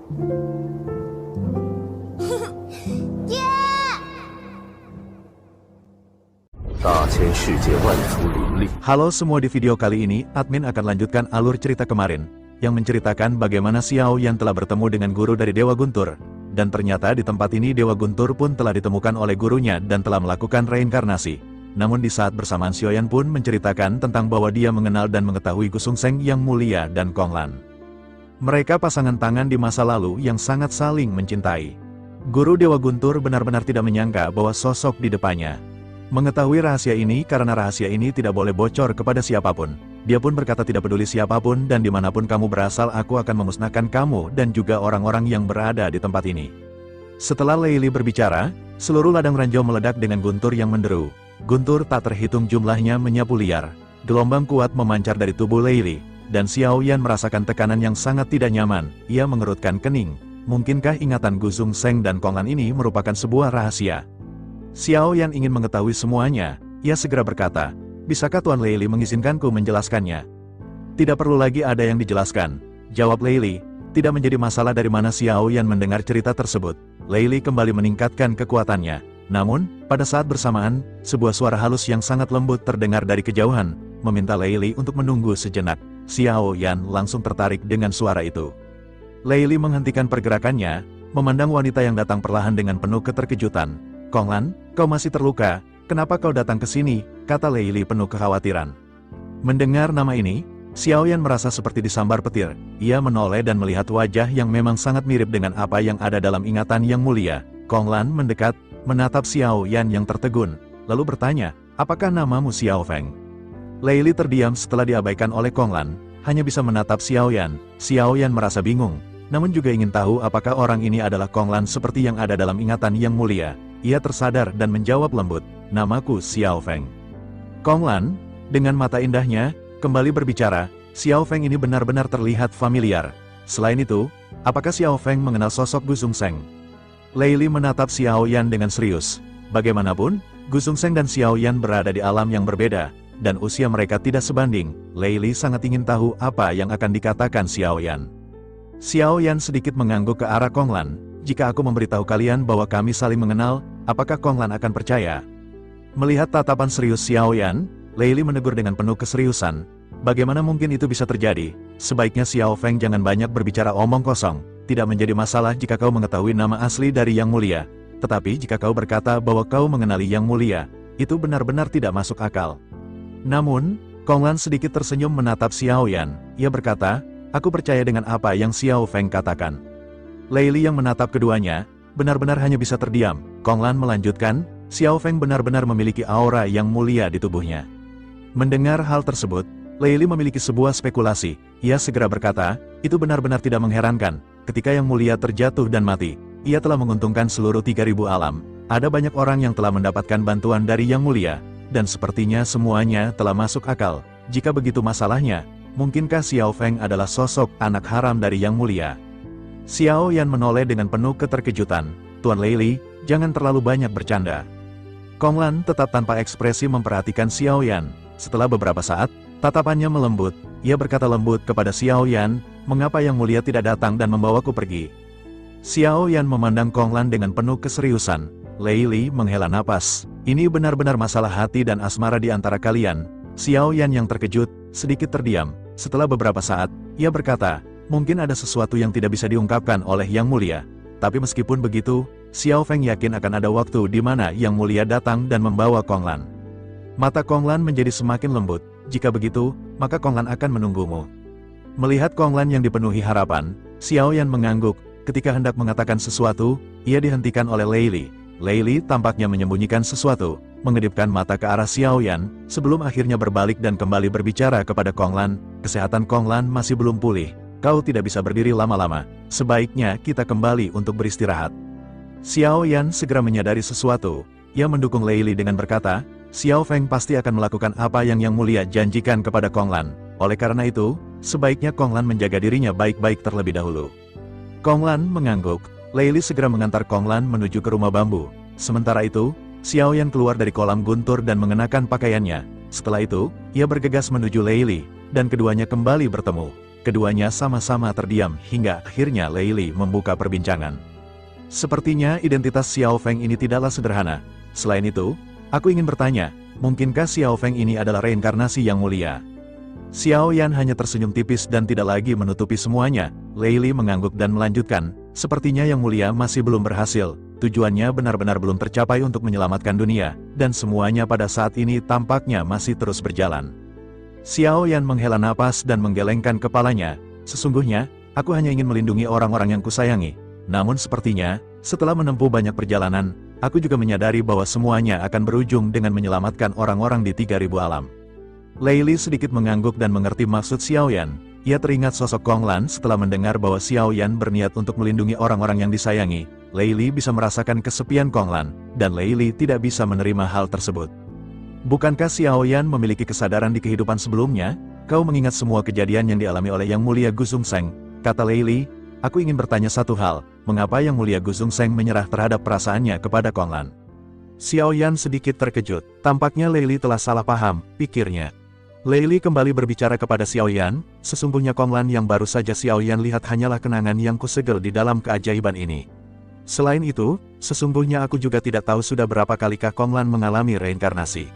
Halo semua, di video kali ini, admin akan lanjutkan alur cerita kemarin, yang menceritakan bagaimana Xiao Yan telah bertemu dengan guru dari Dewa Guntur. Dan ternyata di tempat ini Dewa Guntur pun telah ditemukan oleh gurunya dan telah melakukan reinkarnasi. Namun di saat bersamaan Xiao Yan pun menceritakan tentang bahwa dia mengenal dan mengetahui Gusung Seng yang mulia dan Kong Lan. Mereka pasangan tangan di masa lalu yang sangat saling mencintai. Guru Dewa Guntur benar-benar tidak menyangka bahwa sosok di depannya mengetahui rahasia ini, karena rahasia ini tidak boleh bocor kepada siapapun. Dia pun berkata, tidak peduli siapapun dan dimanapun kamu berasal, aku akan memusnahkan kamu dan juga orang-orang yang berada di tempat ini. Setelah Leili berbicara, seluruh ladang ranjau meledak dengan guntur yang menderu. Guntur tak terhitung jumlahnya menyapu liar. Gelombang kuat memancar dari tubuh Leili, dan Xiao Yan merasakan tekanan yang sangat tidak nyaman. Ia mengerutkan kening. Mungkinkah ingatan Gusung Seng dan Kong Lan ini merupakan sebuah rahasia? Xiao Yan ingin mengetahui semuanya. Ia segera berkata, bisakah Tuan Leili mengizinkanku menjelaskannya? Tidak perlu lagi ada yang dijelaskan, jawab Leili. Tidak menjadi masalah dari mana Xiao Yan mendengar cerita tersebut. Leili kembali meningkatkan kekuatannya. Namun, pada saat bersamaan, sebuah suara halus yang sangat lembut terdengar dari kejauhan, meminta Leili untuk menunggu sejenak. Xiao Yan langsung tertarik dengan suara itu. Leili menghentikan pergerakannya, memandang wanita yang datang perlahan dengan penuh keterkejutan. Kong Lan, kau masih terluka, kenapa kau datang ke sini? Kata Leili penuh kekhawatiran. Mendengar nama ini, Xiao Yan merasa seperti disambar petir. Ia menoleh dan melihat wajah yang memang sangat mirip dengan apa yang ada dalam ingatan yang mulia. Kong Lan mendekat, menatap Xiao Yan yang tertegun, lalu bertanya, apakah namamu Xiao Feng? Leili terdiam setelah diabaikan oleh Kong Lan, hanya bisa menatap Xiao Yan. Xiao Yan merasa bingung, namun juga ingin tahu apakah orang ini adalah Kong Lan seperti yang ada dalam ingatan yang mulia. Ia tersadar dan menjawab lembut, namaku Xiao Feng. Kong Lan, dengan mata indahnya, kembali berbicara, Xiao Feng ini benar-benar terlihat familiar. Selain itu, apakah Xiao Feng mengenal sosok Gusung Seng? Leili menatap Xiao Yan dengan serius. Bagaimanapun, Gusung Seng dan Xiao Yan berada di alam yang berbeda, dan usia mereka tidak sebanding. Leili sangat ingin tahu apa yang akan dikatakan Xiao Yan. Xiao Yan sedikit mengangguk ke arah Kong Lan. Jika aku memberitahu kalian bahwa kami saling mengenal, apakah Kong Lan akan percaya? Melihat tatapan serius Xiao Yan, Leili menegur dengan penuh keseriusan. Bagaimana mungkin itu bisa terjadi? Sebaiknya Xiao Feng jangan banyak berbicara omong kosong. Tidak menjadi masalah jika kau mengetahui nama asli dari Yang Mulia. Tetapi jika kau berkata bahwa kau mengenali Yang Mulia, itu benar-benar tidak masuk akal. Namun, Kong Lan sedikit tersenyum menatap Xiao Yan. Ia berkata, aku percaya dengan apa yang Xiao Feng katakan. Leili yang menatap keduanya, benar-benar hanya bisa terdiam. Kong Lan melanjutkan, Xiao Feng benar-benar memiliki aura yang mulia di tubuhnya. Mendengar hal tersebut, Leili memiliki sebuah spekulasi. Ia segera berkata, itu benar-benar tidak mengherankan. Ketika Yang Mulia terjatuh dan mati, ia telah menguntungkan seluruh 3000 alam. Ada banyak orang yang telah mendapatkan bantuan dari Yang Mulia, dan sepertinya semuanya telah masuk akal. Jika begitu masalahnya, mungkinkah Xiao Feng adalah sosok anak haram dari Yang Mulia? Xiao Yan menoleh dengan penuh keterkejutan. Tuan Leili, jangan terlalu banyak bercanda. Kong Lan tetap tanpa ekspresi memperhatikan Xiao Yan. Setelah beberapa saat, tatapannya melembut. Ia berkata lembut kepada Xiao Yan, mengapa Yang Mulia tidak datang dan membawaku pergi? Xiao Yan memandang Kong Lan dengan penuh keseriusan. Leili menghela napas. Ini benar-benar masalah hati dan asmara di antara kalian. Xiao Yan yang terkejut, sedikit terdiam. Setelah beberapa saat, ia berkata, mungkin ada sesuatu yang tidak bisa diungkapkan oleh Yang Mulia. Tapi meskipun begitu, Xiao Feng yakin akan ada waktu di mana Yang Mulia datang dan membawa Kong Lan. Mata Kong Lan menjadi semakin lembut. Jika begitu, maka Kong Lan akan menunggumu. Melihat Kong Lan yang dipenuhi harapan, Xiao Yan mengangguk. Ketika hendak mengatakan sesuatu, ia dihentikan oleh Leili. Leili tampaknya menyembunyikan sesuatu, mengedipkan mata ke arah Xiao Yan, sebelum akhirnya berbalik dan kembali berbicara kepada Kong Lan. Kesehatan Kong Lan masih belum pulih. Kau tidak bisa berdiri lama-lama, sebaiknya kita kembali untuk beristirahat. Xiao Yan segera menyadari sesuatu. Ia mendukung Leili dengan berkata, Xiao Feng pasti akan melakukan apa yang Yang Mulia janjikan kepada Kong Lan. Oleh karena itu, sebaiknya Kong Lan menjaga dirinya baik-baik terlebih dahulu. Kong Lan mengangguk. Leili segera mengantar Kong Lan menuju ke rumah bambu. Sementara itu, Xiao Yan keluar dari kolam guntur dan mengenakan pakaiannya. Setelah itu, ia bergegas menuju Leili, dan keduanya kembali bertemu. keduanya sama-sama terdiam hingga akhirnya Lei Li membuka perbincangan. Sepertinya identitas Xiao Feng ini tidaklah sederhana. Selain itu, aku ingin bertanya, mungkinkah Xiao Feng ini adalah reinkarnasi yang mulia? Xiao Yan hanya tersenyum tipis dan tidak lagi menutupi semuanya. Lei Li mengangguk dan melanjutkan, sepertinya yang mulia masih belum berhasil. Tujuannya benar-benar belum tercapai untuk menyelamatkan dunia, dan semuanya pada saat ini tampaknya masih terus berjalan. Xiao Yan menghela napas dan menggelengkan kepalanya. Sesungguhnya, aku hanya ingin melindungi orang-orang yang kusayangi. Namun sepertinya, setelah menempuh banyak perjalanan, aku juga menyadari bahwa semuanya akan berujung dengan menyelamatkan orang-orang di 3000 alam. Lei Li sedikit mengangguk dan mengerti maksud Xiao Yan. Ia teringat sosok Kong Lan setelah mendengar bahwa Xiao Yan berniat untuk melindungi orang-orang yang disayangi. Lei Li bisa merasakan kesepian Kong Lan, dan Lei Li tidak bisa menerima hal tersebut. Bukankah Xiao Yan memiliki kesadaran di kehidupan sebelumnya? Kau mengingat semua kejadian yang dialami oleh Yang Mulia Guzung Seng, kata Lei Li. Aku ingin bertanya satu hal, mengapa Yang Mulia Guzung Seng menyerah terhadap perasaannya kepada Kong Lan? Xiao Yan sedikit terkejut. Tampaknya Lei Li telah salah paham, pikirnya. Lei Li kembali berbicara kepada Xiao Yan, sesungguhnya Kong Lan yang baru saja Xiao Yan lihat hanyalah kenangan yang kusegel di dalam keajaiban ini. Selain itu, sesungguhnya aku juga tidak tahu sudah berapa kalikah Kong Lan mengalami reinkarnasi.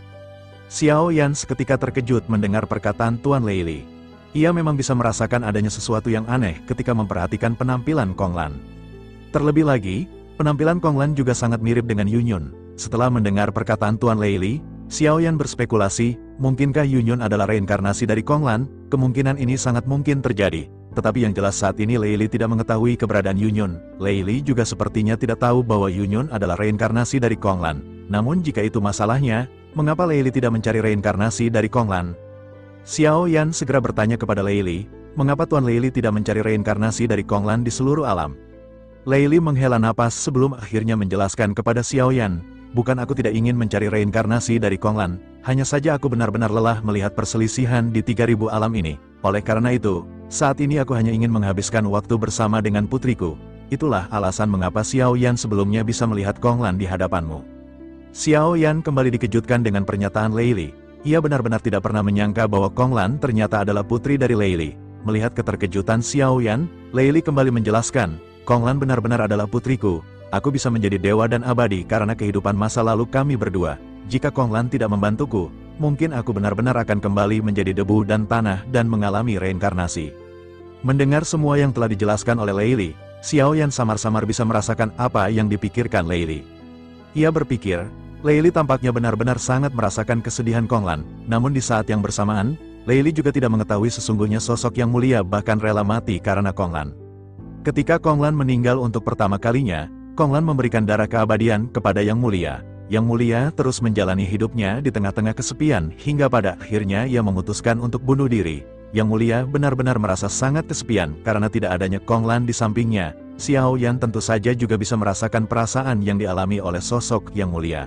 Xiao Yan seketika terkejut mendengar perkataan Tuan Lei Li. Ia memang bisa merasakan adanya sesuatu yang aneh ketika memperhatikan penampilan Kong Lan. Terlebih lagi, penampilan Kong Lan juga sangat mirip dengan Yunyun. Setelah mendengar perkataan Tuan Lei Li, Xiao Yan berspekulasi, mungkinkah Yunyun adalah reinkarnasi dari Kong Lan? Kemungkinan ini sangat mungkin terjadi. Tetapi yang jelas saat ini Lei Li tidak mengetahui keberadaan Yunyun. Lei Li juga sepertinya tidak tahu bahwa Yunyun adalah reinkarnasi dari Kong Lan. Namun jika itu masalahnya, mengapa Lei Li tidak mencari reinkarnasi dari Kong Lan? Xiao Yan segera bertanya kepada Lei Li, mengapa Tuan Lei Li tidak mencari reinkarnasi dari Kong Lan di seluruh alam? Lei Li menghela napas sebelum akhirnya menjelaskan kepada Xiao Yan, bukan aku tidak ingin mencari reinkarnasi dari Kong Lan, hanya saja aku benar-benar lelah melihat perselisihan di 3000 alam ini. Oleh karena itu, saat ini aku hanya ingin menghabiskan waktu bersama dengan putriku. Itulah alasan mengapa Xiao Yan sebelumnya bisa melihat Kong Lan di hadapanmu. Xiao Yan kembali dikejutkan dengan pernyataan Lei Li. Ia benar-benar tidak pernah menyangka bahwa Kong Lan ternyata adalah putri dari Lei Li. Melihat keterkejutan Xiao Yan, Lei Li kembali menjelaskan, Kong Lan benar-benar adalah putriku. Aku bisa menjadi dewa dan abadi karena kehidupan masa lalu kami berdua. Jika Kong Lan tidak membantuku, mungkin aku benar-benar akan kembali menjadi debu dan tanah dan mengalami reinkarnasi. Mendengar semua yang telah dijelaskan oleh Lei Li, Xiao Yan samar-samar bisa merasakan apa yang dipikirkan Lei Li. Ia berpikir, Lei Li tampaknya benar-benar sangat merasakan kesedihan Kong Lan. Namun di saat yang bersamaan, Lei Li juga tidak mengetahui sesungguhnya sosok yang mulia bahkan rela mati karena Kong Lan. Ketika Kong Lan meninggal untuk pertama kalinya, Kong Lan memberikan darah keabadian kepada Yang Mulia. Yang Mulia terus menjalani hidupnya di tengah-tengah kesepian hingga pada akhirnya ia memutuskan untuk bunuh diri. Yang Mulia benar-benar merasa sangat kesepian karena tidak adanya Kong Lan di sampingnya. Xiao Yan tentu saja juga bisa merasakan perasaan yang dialami oleh sosok Yang Mulia.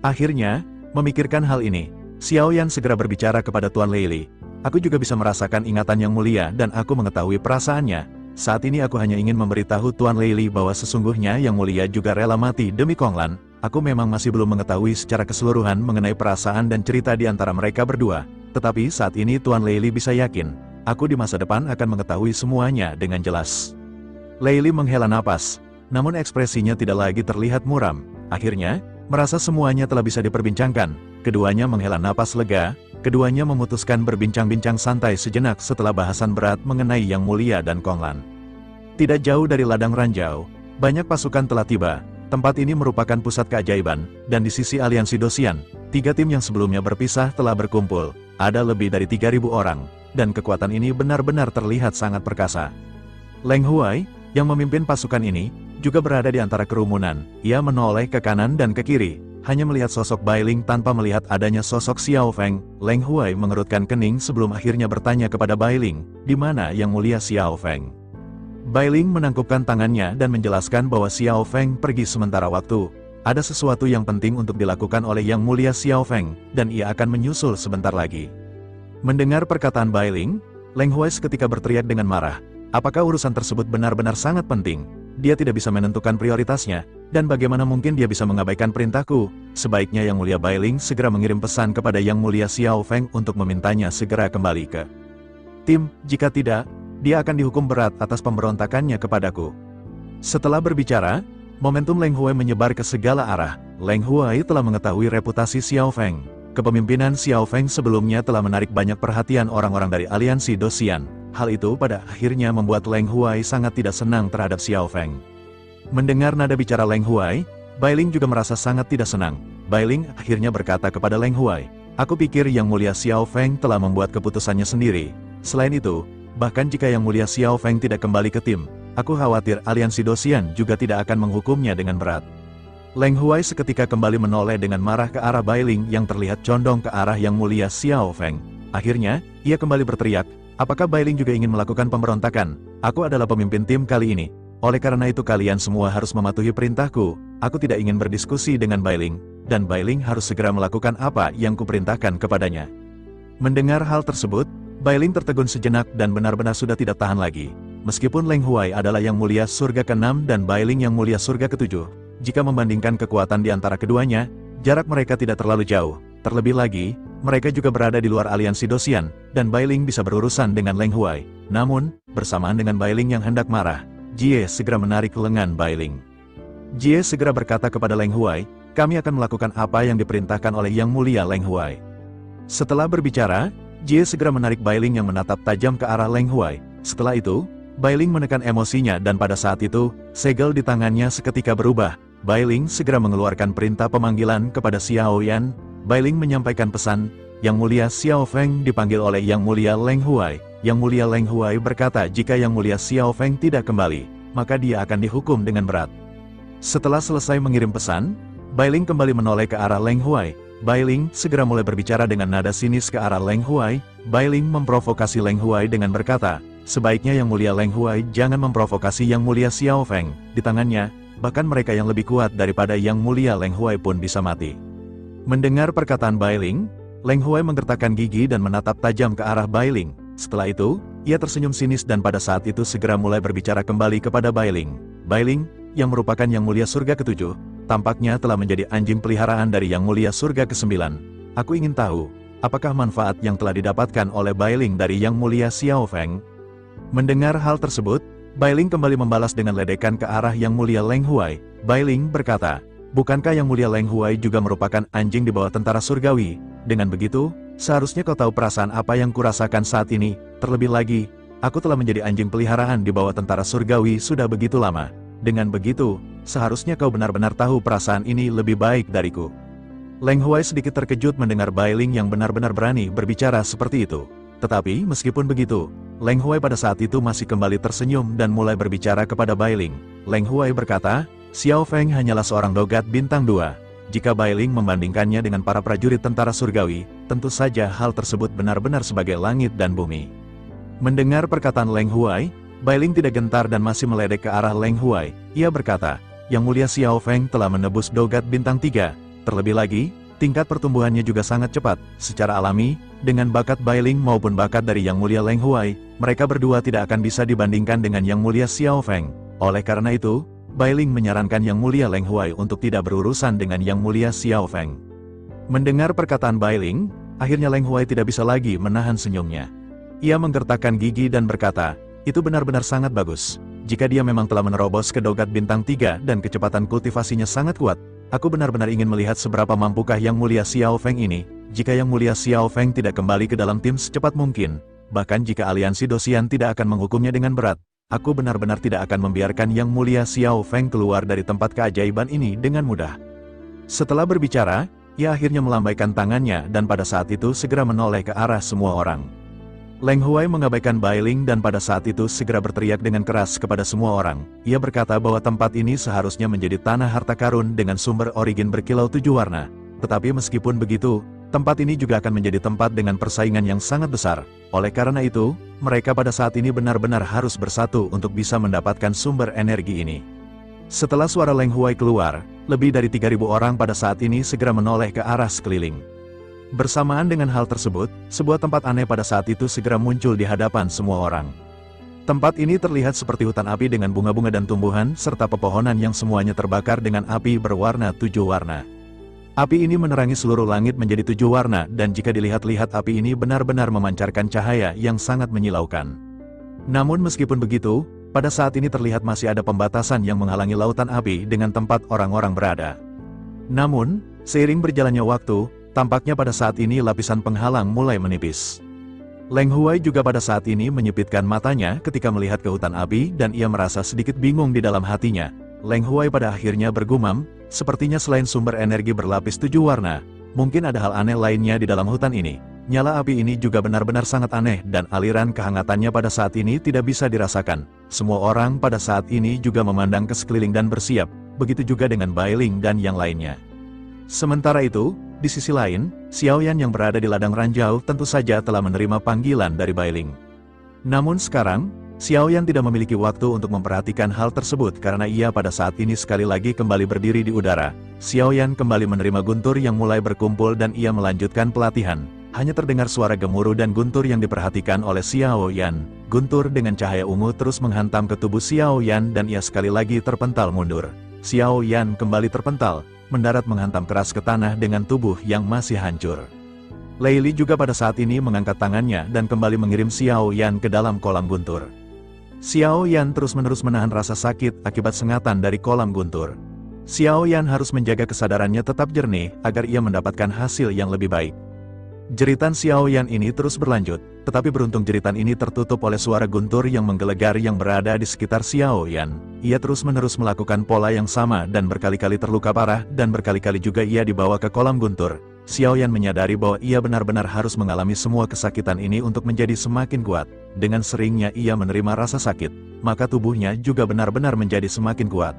Akhirnya, memikirkan hal ini, Xiao Yan segera berbicara kepada Tuan Lei Li. Aku juga bisa merasakan ingatan Yang Mulia dan aku mengetahui perasaannya. Saat ini aku hanya ingin memberitahu Tuan Lei Li bahwa sesungguhnya Yang Mulia juga rela mati demi Kong Lan. Aku memang masih belum mengetahui secara keseluruhan mengenai perasaan dan cerita di antara mereka berdua. Tetapi saat ini Tuan Lei Li bisa yakin, aku di masa depan akan mengetahui semuanya dengan jelas. Lei Li menghela napas, namun ekspresinya tidak lagi terlihat muram. Akhirnya, merasa semuanya telah bisa diperbincangkan, keduanya menghela napas lega, keduanya memutuskan berbincang-bincang santai sejenak setelah bahasan berat mengenai Yang Mulia dan Kong Lan. Tidak jauh dari ladang ranjau, banyak pasukan telah tiba. Tempat ini merupakan pusat keajaiban, dan di sisi aliansi Dosian, 3 tim yang sebelumnya berpisah telah berkumpul. Ada lebih dari 3000 orang, dan kekuatan ini benar-benar terlihat sangat perkasa. Leng Huai, yang memimpin pasukan ini, juga berada di antara kerumunan. Ia menoleh ke kanan dan ke kiri, hanya melihat sosok Bailing tanpa melihat adanya sosok Xiao Feng. Leng Huai mengerutkan kening sebelum akhirnya bertanya kepada Bailing, di mana Yang Mulia Xiao Feng? Bailing menangkupkan tangannya dan menjelaskan bahwa Xiao Feng pergi sementara waktu. Ada sesuatu yang penting untuk dilakukan oleh Yang Mulia Xiao Feng, dan ia akan menyusul sebentar lagi. Mendengar perkataan Bailing, Leng Huai seketika berteriak dengan marah. Apakah urusan tersebut benar-benar sangat penting? Dia tidak bisa menentukan prioritasnya, dan bagaimana mungkin dia bisa mengabaikan perintahku? Sebaiknya Yang Mulia Bailing segera mengirim pesan kepada Yang Mulia Xiao Feng untuk memintanya segera kembali ke tim. Jika tidak, dia akan dihukum berat atas pemberontakannya kepadaku. Setelah berbicara, momentum Leng Huai menyebar ke segala arah. Leng Huai telah mengetahui reputasi Xiao Feng. Kepemimpinan Xiao Feng sebelumnya telah menarik banyak perhatian orang-orang dari aliansi Dosian. Hal itu pada akhirnya membuat Leng Huai sangat tidak senang terhadap Xiao Feng. Mendengar nada bicara Leng Huai, Bailing juga merasa sangat tidak senang. Bailing akhirnya berkata kepada Leng Huai, "Aku pikir Yang Mulia Xiao Feng telah membuat keputusannya sendiri. Selain itu, bahkan jika Yang Mulia Xiao Feng tidak kembali ke tim, aku khawatir aliansi Dosian juga tidak akan menghukumnya dengan berat." Leng Huai seketika kembali menoleh dengan marah ke arah Bailing yang terlihat condong ke arah Yang Mulia Xiao Feng. Akhirnya, ia kembali berteriak, "Apakah Bailing juga ingin melakukan pemberontakan? Aku adalah pemimpin tim kali ini. Oleh karena itu kalian semua harus mematuhi perintahku. Aku tidak ingin berdiskusi dengan Bailing, dan Bailing harus segera melakukan apa yang kuperintahkan kepadanya." Mendengar hal tersebut, Bailing tertegun sejenak dan benar-benar sudah tidak tahan lagi. Meskipun Leng Huai adalah Yang Mulia Surga ke-6 dan Bailing Yang Mulia Surga ke-7, jika membandingkan kekuatan di antara keduanya, jarak mereka tidak terlalu jauh. Terlebih lagi, mereka juga berada di luar aliansi Dosian, dan Bailing bisa berurusan dengan Leng Huai. Namun, bersamaan dengan Bailing yang hendak marah, Jie segera menarik lengan Bailing. Jie segera berkata kepada Leng Huai, "Kami akan melakukan apa yang diperintahkan oleh Yang Mulia Leng Huai." Setelah berbicara, Jie segera menarik Bailing yang menatap tajam ke arah Leng Huai. Setelah itu, Bailing menekan emosinya dan pada saat itu, segel di tangannya seketika berubah. Bailing segera mengeluarkan perintah pemanggilan kepada Xiao Yan. Bailing menyampaikan pesan, "Yang Mulia Xiao Feng dipanggil oleh Yang Mulia Leng Huai." Yang Mulia Leng Huai berkata jika Yang Mulia Xiao Feng tidak kembali, maka dia akan dihukum dengan berat. Setelah selesai mengirim pesan, Bailing kembali menoleh ke arah Leng Huai. Bailing segera mulai berbicara dengan nada sinis ke arah Leng Huai. Bailing memprovokasi Leng Huai dengan berkata, "Sebaiknya Yang Mulia Leng Huai jangan memprovokasi Yang Mulia Xiao Feng. Di tangannya, bahkan mereka yang lebih kuat daripada Yang Mulia Leng Huai pun bisa mati." Mendengar perkataan Bailing, Leng Huai menggertakkan gigi dan menatap tajam ke arah Bailing. Setelah itu, ia tersenyum sinis dan pada saat itu segera mulai berbicara kembali kepada Bailing. Bailing, yang merupakan Yang Mulia Surga ke-7, tampaknya telah menjadi anjing peliharaan dari Yang Mulia Surga ke-9. Aku ingin tahu, apakah manfaat yang telah didapatkan oleh Bailing dari Yang Mulia Xiao Feng? Mendengar hal tersebut, Bailing kembali membalas dengan ledekan ke arah Yang Mulia Leng Huai. Bailing berkata, "Bukankah Yang Mulia Leng Huai juga merupakan anjing di bawah tentara surgawi? Dengan begitu, seharusnya kau tahu perasaan apa yang kurasakan saat ini. Terlebih lagi, aku telah menjadi anjing peliharaan di bawah tentara surgawi sudah begitu lama. Dengan begitu, seharusnya kau benar-benar tahu perasaan ini lebih baik dariku." Leng Huai sedikit terkejut mendengar Bailing yang benar-benar berani berbicara seperti itu. Tetapi meskipun begitu, Leng Huai pada saat itu masih kembali tersenyum dan mulai berbicara kepada Bailing. Leng Huai berkata, "Xiao Feng hanyalah seorang dogat bintang 2. Jika Bailing membandingkannya dengan para prajurit tentara surgawi, tentu saja hal tersebut benar-benar sebagai langit dan bumi." Mendengar perkataan Leng Huai, Bailing tidak gentar dan masih meledek ke arah Leng Huai. Ia berkata, "Yang Mulia Xiao Feng telah menebus dogat bintang 3. Terlebih lagi, tingkat pertumbuhannya juga sangat cepat. Secara alami, dengan bakat Bailing maupun bakat dari Yang Mulia Leng Huai, mereka berdua tidak akan bisa dibandingkan dengan Yang Mulia Xiao Feng. Oleh karena itu, Bailing menyarankan Yang Mulia Leng Huai untuk tidak berurusan dengan Yang Mulia Xiao Feng." Mendengar perkataan Bailing, akhirnya Leng Huai tidak bisa lagi menahan senyumnya. Ia menggertakkan gigi dan berkata, "Itu benar-benar sangat bagus. Jika dia memang telah menerobos ke dogat bintang 3 dan kecepatan kultivasinya sangat kuat, aku benar-benar ingin melihat seberapa mampukah Yang Mulia Xiao Feng ini. Jika Yang Mulia Xiao Feng tidak kembali ke dalam tim secepat mungkin, bahkan jika aliansi Dosian tidak akan menghukumnya dengan berat, aku benar-benar tidak akan membiarkan Yang Mulia Xiao Feng keluar dari tempat keajaiban ini dengan mudah." Setelah berbicara, ia akhirnya melambaikan tangannya dan pada saat itu segera menoleh ke arah semua orang. Leng Huai mengabaikan Bailing dan pada saat itu segera berteriak dengan keras kepada semua orang. Ia berkata bahwa tempat ini seharusnya menjadi tanah harta karun dengan sumber origin berkilau 7 warna. Tetapi meskipun begitu, tempat ini juga akan menjadi tempat dengan persaingan yang sangat besar. Oleh karena itu, mereka pada saat ini benar-benar harus bersatu untuk bisa mendapatkan sumber energi ini. Setelah suara Leng Huai keluar, lebih dari 3.000 orang pada saat ini segera menoleh ke arah sekeliling. Bersamaan dengan hal tersebut, sebuah tempat aneh pada saat itu segera muncul di hadapan semua orang. Tempat ini terlihat seperti hutan api dengan bunga-bunga dan tumbuhan, serta pepohonan yang semuanya terbakar dengan api berwarna 7 warna. Api ini menerangi seluruh langit menjadi 7 warna dan jika dilihat-lihat api ini benar-benar memancarkan cahaya yang sangat menyilaukan. Namun meskipun begitu, pada saat ini terlihat masih ada pembatasan yang menghalangi lautan api dengan tempat orang-orang berada. Namun, seiring berjalannya waktu, tampaknya pada saat ini lapisan penghalang mulai menipis. Leng Huai juga pada saat ini menyipitkan matanya ketika melihat ke hutan api dan ia merasa sedikit bingung di dalam hatinya. Leng Huai pada akhirnya bergumam, sepertinya selain sumber energi berlapis 7 warna, mungkin ada hal aneh lainnya di dalam hutan ini. Nyala api ini juga benar-benar sangat aneh dan aliran kehangatannya pada saat ini tidak bisa dirasakan. Semua orang pada saat ini juga memandang ke sekeliling dan bersiap, begitu juga dengan Bai Ling dan yang lainnya. Sementara itu, di sisi lain, Xiaoyan yang berada di ladang ranjau tentu saja telah menerima panggilan dari Bai Ling. Namun sekarang, Xiaoyan tidak memiliki waktu untuk memperhatikan hal tersebut karena ia pada saat ini sekali lagi kembali berdiri di udara. Xiaoyan kembali menerima guntur yang mulai berkumpul dan ia melanjutkan pelatihan. Hanya terdengar suara gemuruh dan guntur yang diperhatikan oleh Xiaoyan. Guntur dengan cahaya ungu terus menghantam ke tubuh Xiaoyan dan ia sekali lagi terpental mundur. Xiaoyan kembali terpental, mendarat menghantam keras ke tanah dengan tubuh yang masih hancur. Lei Li juga pada saat ini mengangkat tangannya dan kembali mengirim Xiaoyan ke dalam kolam guntur. Xiaoyan terus-menerus menahan rasa sakit akibat sengatan dari kolam guntur. Xiaoyan harus menjaga kesadarannya tetap jernih agar ia mendapatkan hasil yang lebih baik. Jeritan Xiaoyan ini terus berlanjut, tetapi beruntung jeritan ini tertutup oleh suara guntur yang menggelegar yang berada di sekitar Xiaoyan. Ia terus-menerus melakukan pola yang sama dan berkali-kali terluka parah dan berkali-kali juga ia dibawa ke kolam guntur. Xiaoyan menyadari bahwa ia benar-benar harus mengalami semua kesakitan ini untuk menjadi semakin kuat. Dengan seringnya ia menerima rasa sakit, maka tubuhnya juga benar-benar menjadi semakin kuat.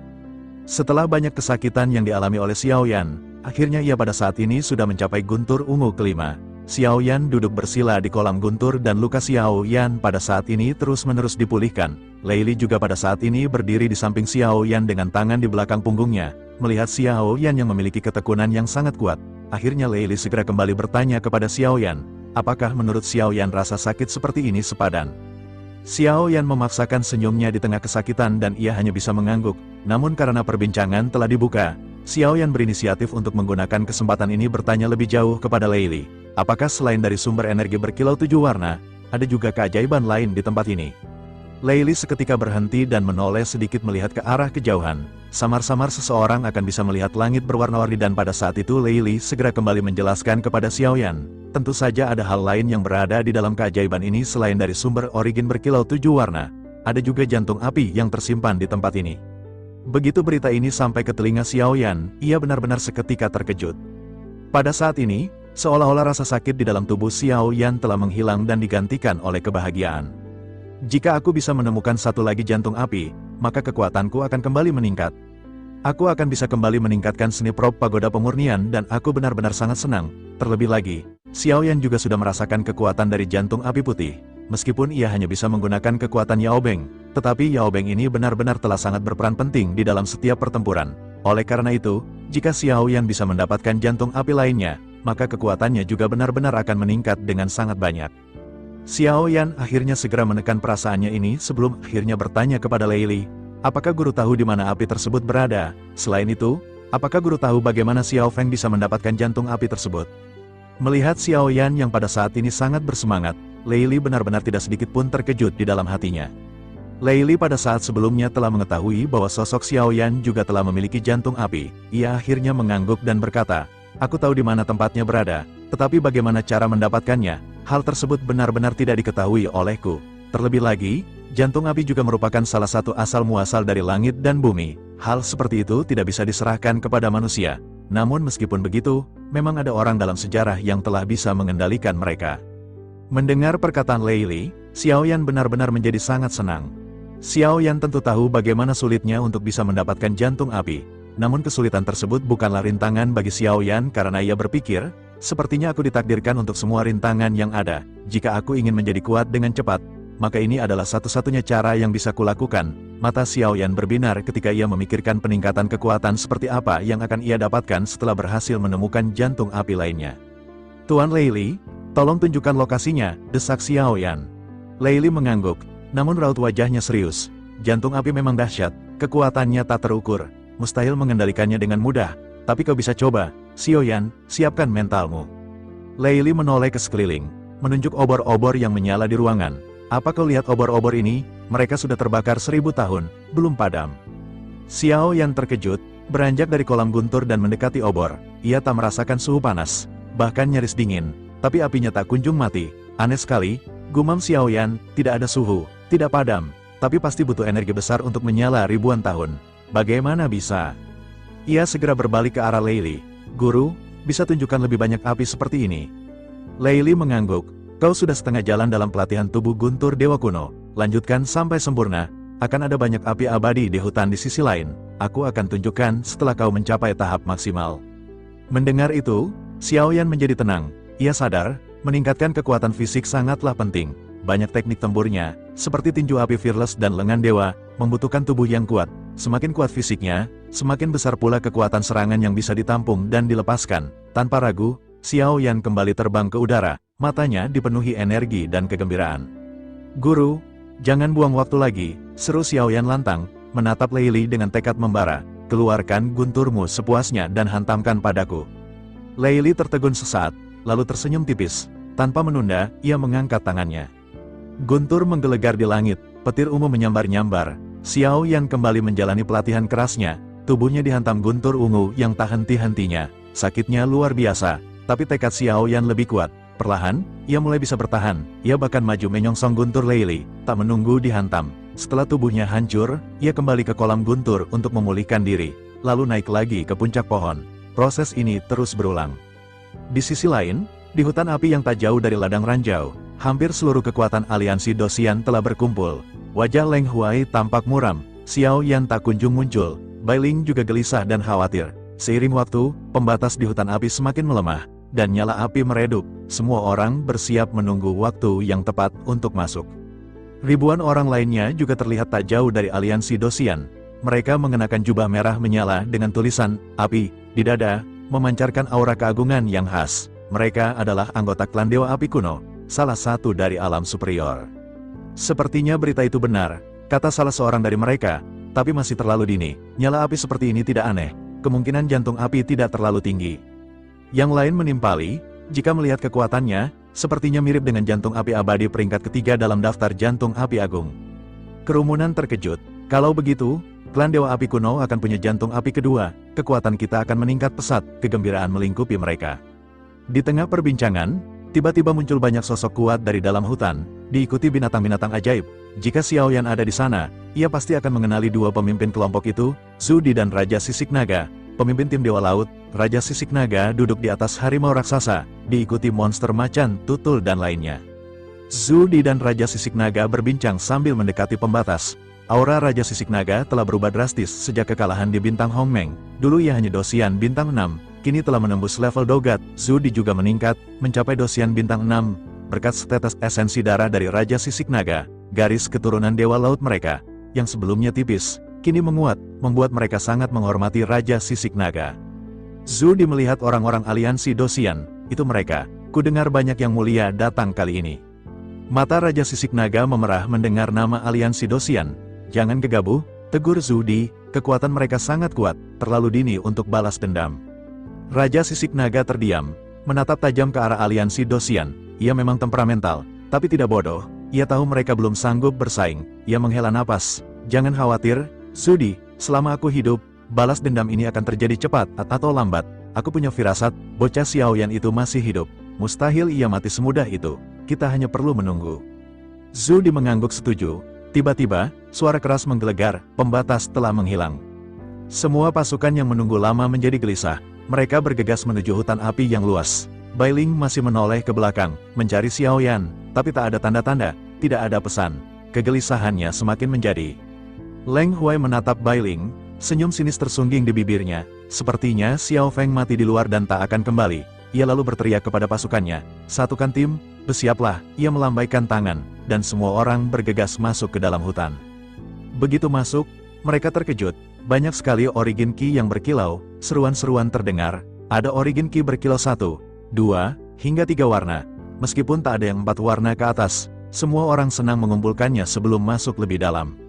Setelah banyak kesakitan yang dialami oleh Xiaoyan, akhirnya ia pada saat ini sudah mencapai guntur ungu kelima. Xiaoyan duduk bersila di kolam guntur dan luka Xiaoyan pada saat ini terus-menerus dipulihkan. Lei Li juga pada saat ini berdiri di samping Xiaoyan dengan tangan di belakang punggungnya. Melihat Xiaoyan yang memiliki ketekunan yang sangat kuat, akhirnya Lei Li segera kembali bertanya kepada Xiaoyan, apakah menurut Xiaoyan rasa sakit seperti ini sepadan? Xiaoyan memaksakan senyumnya di tengah kesakitan dan ia hanya bisa mengangguk. Namun karena perbincangan telah dibuka, Xiaoyan berinisiatif untuk menggunakan kesempatan ini bertanya lebih jauh kepada Lei Li. Apakah selain dari sumber energi berkilau 7 warna, ada juga keajaiban lain di tempat ini? Lei Li seketika berhenti dan menoleh sedikit melihat ke arah kejauhan. Samar-samar seseorang akan bisa melihat langit berwarna-warni dan pada saat itu Lei Li segera kembali menjelaskan kepada Xiaoyan. Tentu saja ada hal lain yang berada di dalam keajaiban ini selain dari sumber origin berkilau 7 warna. Ada juga jantung api yang tersimpan di tempat ini. Begitu berita ini sampai ke telinga Xiaoyan, ia benar-benar seketika terkejut. Pada saat ini, seolah-olah rasa sakit di dalam tubuh Xiaoyan telah menghilang dan digantikan oleh kebahagiaan. Jika aku bisa menemukan satu lagi jantung api, maka kekuatanku akan kembali meningkat. Aku akan bisa kembali meningkatkan seni prop pagoda pemurnian dan aku benar-benar sangat senang. Terlebih lagi, Xiaoyan juga sudah merasakan kekuatan dari jantung api putih. Meskipun ia hanya bisa menggunakan kekuatan Yao Beng, tetapi Yao Beng ini benar-benar telah sangat berperan penting di dalam setiap pertempuran. Oleh karena itu, jika Xiaoyan bisa mendapatkan jantung api lainnya, maka kekuatannya juga benar-benar akan meningkat dengan sangat banyak. Xiaoyan akhirnya segera menekan perasaannya ini sebelum akhirnya bertanya kepada Lei Li, apakah guru tahu di mana api tersebut berada? Selain itu, apakah guru tahu bagaimana Xiao Feng bisa mendapatkan jantung api tersebut? Melihat Xiaoyan yang pada saat ini sangat bersemangat, Lei Li benar-benar tidak sedikit pun terkejut di dalam hatinya. Lei Li pada saat sebelumnya telah mengetahui bahwa sosok Xiaoyan juga telah memiliki jantung api. Ia akhirnya mengangguk dan berkata, aku tahu di mana tempatnya berada, tetapi bagaimana cara mendapatkannya? Hal tersebut benar-benar tidak diketahui olehku. Terlebih lagi, jantung api juga merupakan salah satu asal-muasal dari langit dan bumi. Hal seperti itu tidak bisa diserahkan kepada manusia. Namun meskipun begitu, memang ada orang dalam sejarah yang telah bisa mengendalikan mereka. Mendengar perkataan Lei Li, Xiaoyan benar-benar menjadi sangat senang. Xiaoyan tentu tahu bagaimana sulitnya untuk bisa mendapatkan jantung api. Namun kesulitan tersebut bukanlah rintangan bagi Xiaoyan karena ia berpikir, sepertinya aku ditakdirkan untuk semua rintangan yang ada. Jika aku ingin menjadi kuat dengan cepat, maka ini adalah satu-satunya cara yang bisa kulakukan. Mata Xiaoyan berbinar ketika ia memikirkan peningkatan kekuatan seperti apa yang akan ia dapatkan setelah berhasil menemukan jantung api lainnya. Tuan Lei Li, tolong tunjukkan lokasinya, desak Xiaoyan. Lei Li mengangguk, namun raut wajahnya serius. Jantung api memang dahsyat, kekuatannya tak terukur, mustahil mengendalikannya dengan mudah. Tapi kau bisa coba, Xiaoyan, siapkan mentalmu. Lei Li menoleh ke sekeliling, menunjuk obor-obor yang menyala di ruangan. Apa kau lihat obor-obor ini? Mereka sudah terbakar 1000 tahun, belum padam. Xiao Yan terkejut, beranjak dari kolam guntur dan mendekati obor. Ia tak merasakan suhu panas, bahkan nyaris dingin, tapi apinya tak kunjung mati. Aneh sekali, gumam Xiao Yan, tidak ada suhu, tidak padam, tapi pasti butuh energi besar untuk menyala ribuan tahun. Bagaimana bisa? Ia segera berbalik ke arah Lei Li. Guru, bisa tunjukkan lebih banyak api seperti ini? Lei Li mengangguk. Kau sudah setengah jalan dalam pelatihan tubuh guntur dewa kuno. Lanjutkan sampai sempurna. Akan ada banyak api abadi di hutan di sisi lain. Aku akan tunjukkan setelah kau mencapai tahap maksimal. Mendengar itu, Xiao Yan menjadi tenang. Ia sadar, meningkatkan kekuatan fisik sangatlah penting. Banyak teknik tempurnya, seperti tinju api fearless dan lengan dewa, membutuhkan tubuh yang kuat. Semakin kuat fisiknya, semakin besar pula kekuatan serangan yang bisa ditampung dan dilepaskan. Tanpa ragu, Xiao Yan kembali terbang ke udara. Matanya dipenuhi energi dan kegembiraan. Guru, jangan buang waktu lagi, seru Xiao Yan lantang, menatap Lei Li dengan tekad membara. Keluarkan gunturmu sepuasnya dan hantamkan padaku. Lei Li tertegun sesaat, lalu tersenyum tipis. Tanpa menunda, ia mengangkat tangannya. Guntur menggelegar di langit, petir ungu menyambar-nyambar. Xiao Yan kembali menjalani pelatihan kerasnya. Tubuhnya dihantam guntur ungu yang tak henti-hentinya. Sakitnya luar biasa, tapi tekad Xiao Yan lebih kuat. Perlahan, ia mulai bisa bertahan. Ia bahkan maju menyongsong guntur Lei Li, tak menunggu dihantam. Setelah tubuhnya hancur, ia kembali ke kolam guntur untuk memulihkan diri, lalu naik lagi ke puncak pohon. Proses ini terus berulang. Di sisi lain, di hutan api yang tak jauh dari ladang ranjau, hampir seluruh kekuatan aliansi Dosian telah berkumpul. Wajah Leng Huai tampak muram, Xiao Yan tak kunjung muncul, Bai Ling juga gelisah dan khawatir. Seiring waktu, pembatas di hutan api semakin melemah, dan nyala api meredup. Semua orang bersiap menunggu waktu yang tepat untuk masuk. Ribuan orang lainnya juga terlihat tak jauh dari aliansi Dosian. Mereka mengenakan jubah merah menyala dengan tulisan "Api" di dada, memancarkan aura keagungan yang khas. Mereka adalah anggota klan Dewa Api kuno, salah satu dari alam superior. Sepertinya berita itu benar, kata salah seorang dari mereka, tapi masih terlalu dini. Nyala api seperti ini tidak aneh, kemungkinan jantung api tidak terlalu tinggi. Yang lain menimpali, jika melihat kekuatannya, sepertinya mirip dengan jantung api abadi peringkat ketiga dalam daftar jantung api agung. Kerumunan terkejut. Kalau begitu, klan Dewa Api kuno akan punya jantung api kedua, kekuatan kita akan meningkat pesat, kegembiraan melingkupi mereka. Di tengah perbincangan, tiba-tiba muncul banyak sosok kuat dari dalam hutan, diikuti binatang-binatang ajaib. Jika Xiao Yan ada di sana, ia pasti akan mengenali dua pemimpin kelompok itu, Zhu Di dan Raja Sisik Naga. Pemimpin tim Dewa Laut, Raja Sisik Naga duduk di atas harimau raksasa, diikuti monster macan, tutul dan lainnya. Zhu Di dan Raja Sisik Naga berbincang sambil mendekati pembatas. Aura Raja Sisik Naga telah berubah drastis sejak kekalahan di bintang Hongmeng. Dulu ia hanya Dosian bintang 6, kini telah menembus level Dogat. Zhu Di juga meningkat, mencapai Dosian bintang 6, berkat setetes esensi darah dari Raja Sisik Naga. Garis keturunan Dewa Laut mereka, yang sebelumnya tipis, kini menguat, membuat mereka sangat menghormati Raja Sisik Naga. Zhu Di melihat orang-orang aliansi Dosian, itu mereka, kudengar banyak yang mulia datang kali ini. Mata Raja Sisik Naga memerah mendengar nama aliansi Dosian. Jangan gegabah, tegur Zhu Di, kekuatan mereka sangat kuat, terlalu dini untuk balas dendam. Raja Sisik Naga terdiam, menatap tajam ke arah aliansi Dosian. Ia memang temperamental, tapi tidak bodoh. Ia tahu mereka belum sanggup bersaing. Ia menghela napas. Jangan khawatir, Zhu Di, selama aku hidup, balas dendam ini akan terjadi cepat atau lambat. Aku punya firasat, bocah Xiao Yan itu masih hidup. Mustahil ia mati semudah itu. Kita hanya perlu menunggu. Zhu Di mengangguk setuju. Tiba-tiba, suara keras menggelegar, pembatas telah menghilang. Semua pasukan yang menunggu lama menjadi gelisah. Mereka bergegas menuju hutan api yang luas. Bai Ling masih menoleh ke belakang, mencari Xiao Yan, tapi tak ada tanda-tanda, tidak ada pesan. Kegelisahannya semakin menjadi. Leng Huai menatap Bai Ling, senyum sinis tersungging di bibirnya. Sepertinya Xiao Feng mati di luar dan tak akan kembali. Ia lalu berteriak kepada pasukannya, "Satukan tim, bersiaplah." Ia melambaikan tangan, dan semua orang bergegas masuk ke dalam hutan. Begitu masuk, mereka terkejut. Banyak sekali origin ki yang berkilau, seruan-seruan terdengar. Ada origin ki berkilau 1, 2, hingga 3 warna. Meskipun tak ada yang 4 warna ke atas, semua orang senang mengumpulkannya sebelum masuk lebih dalam.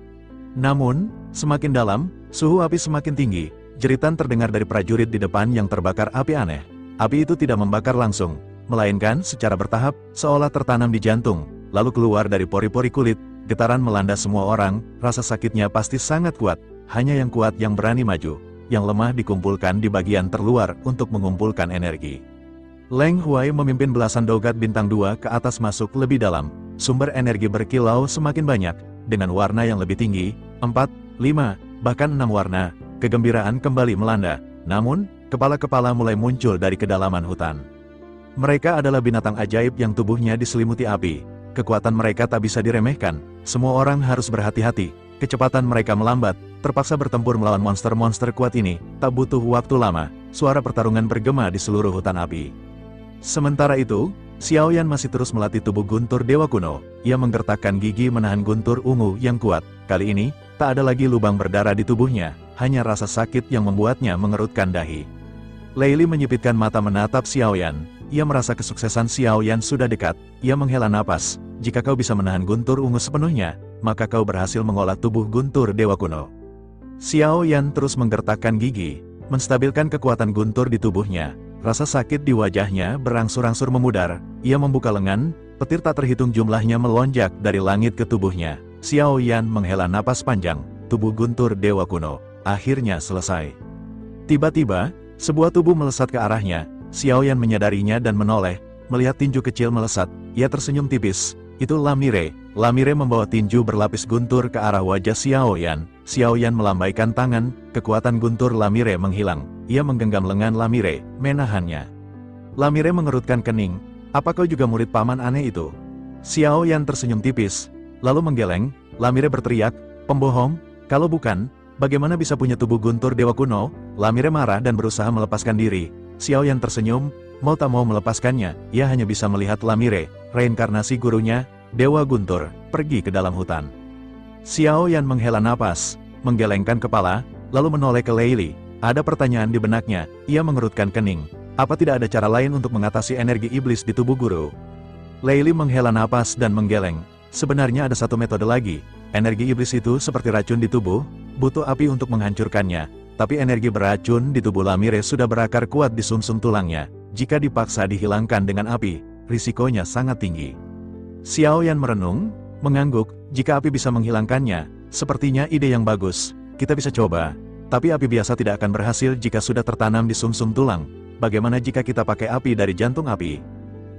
Namun, semakin dalam, suhu api semakin tinggi. Jeritan terdengar dari prajurit di depan yang terbakar api aneh. Api itu tidak membakar langsung, melainkan secara bertahap, seolah tertanam di jantung. lalu keluar dari pori-pori kulit. Getaran melanda semua orang, rasa sakitnya pasti sangat kuat. Hanya yang kuat yang berani maju, yang lemah dikumpulkan di bagian terluar untuk mengumpulkan energi. Leng Huai memimpin belasan dogat bintang 2 ke atas masuk lebih dalam. Sumber energi berkilau semakin banyak, dengan warna yang lebih tinggi, 4, 5, bahkan 6 warna. Kegembiraan kembali melanda, namun, kepala-kepala mulai muncul dari kedalaman hutan. Mereka adalah binatang ajaib yang tubuhnya diselimuti api. Kekuatan mereka tak bisa diremehkan, semua orang harus berhati-hati. Kecepatan mereka melambat, terpaksa bertempur melawan monster-monster kuat ini, tak butuh waktu lama, suara pertarungan bergema di seluruh hutan api. Sementara itu, Xiao Yan masih terus melatih tubuh guntur dewa kuno. Ia menggertakkan gigi menahan guntur ungu yang kuat. Kali ini, tak ada lagi lubang berdarah di tubuhnya, hanya rasa sakit yang membuatnya mengerutkan dahi. Lei Li menyipitkan mata menatap Xiao Yan. Ia merasa kesuksesan Xiao Yan sudah dekat. Ia menghela napas. Jika kau bisa menahan guntur ungu sepenuhnya, maka kau berhasil mengolah tubuh guntur dewa kuno. Xiao Yan terus menggertakkan gigi, menstabilkan kekuatan guntur di tubuhnya. Rasa sakit di wajahnya berangsur-angsur memudar. Ia membuka lengan, petir tak terhitung jumlahnya melonjak dari langit ke tubuhnya. Xiao Yan menghela napas panjang, tubuh guntur dewa kuno akhirnya selesai. Tiba-tiba, sebuah tubuh melesat ke arahnya. Xiao Yan menyadarinya dan menoleh, melihat tinju kecil melesat. Ia tersenyum tipis. Itu Lamire. Lamire membawa tinju berlapis guntur ke arah wajah Xiao Yan. Xiao Yan melambaikan tangan, kekuatan guntur Lamire menghilang. Ia menggenggam lengan Lamire, menahannya. Lamire mengerutkan kening. Apa kau juga murid paman aneh itu? Xiao Yan tersenyum tipis, lalu menggeleng. Lamire berteriak, pembohong, kalau bukan, bagaimana bisa punya tubuh guntur dewa kuno? Lamire marah dan berusaha melepaskan diri. Xiao Yan tersenyum, mau tak mau melepaskannya. Ia hanya bisa melihat Lamire, reinkarnasi gurunya, Dewa Guntur, pergi ke dalam hutan. Xiao Yan menghela napas, menggelengkan kepala, lalu menoleh ke Lei Li. Ada pertanyaan di benaknya. Ia mengerutkan kening. Apa tidak ada cara lain untuk mengatasi energi iblis di tubuh guru? Lei Li menghela napas dan menggeleng. Sebenarnya ada satu metode lagi. Energi iblis itu seperti racun di tubuh, butuh api untuk menghancurkannya. Tapi energi beracun di tubuh Lamire sudah berakar kuat di sumsum tulangnya. Jika dipaksa dihilangkan dengan api, risikonya sangat tinggi. Xiao Yan merenung, mengangguk. Jika api bisa menghilangkannya, sepertinya ide yang bagus. Kita bisa coba. Tapi api biasa tidak akan berhasil jika sudah tertanam di sumsum tulang. Bagaimana jika kita pakai api dari jantung api?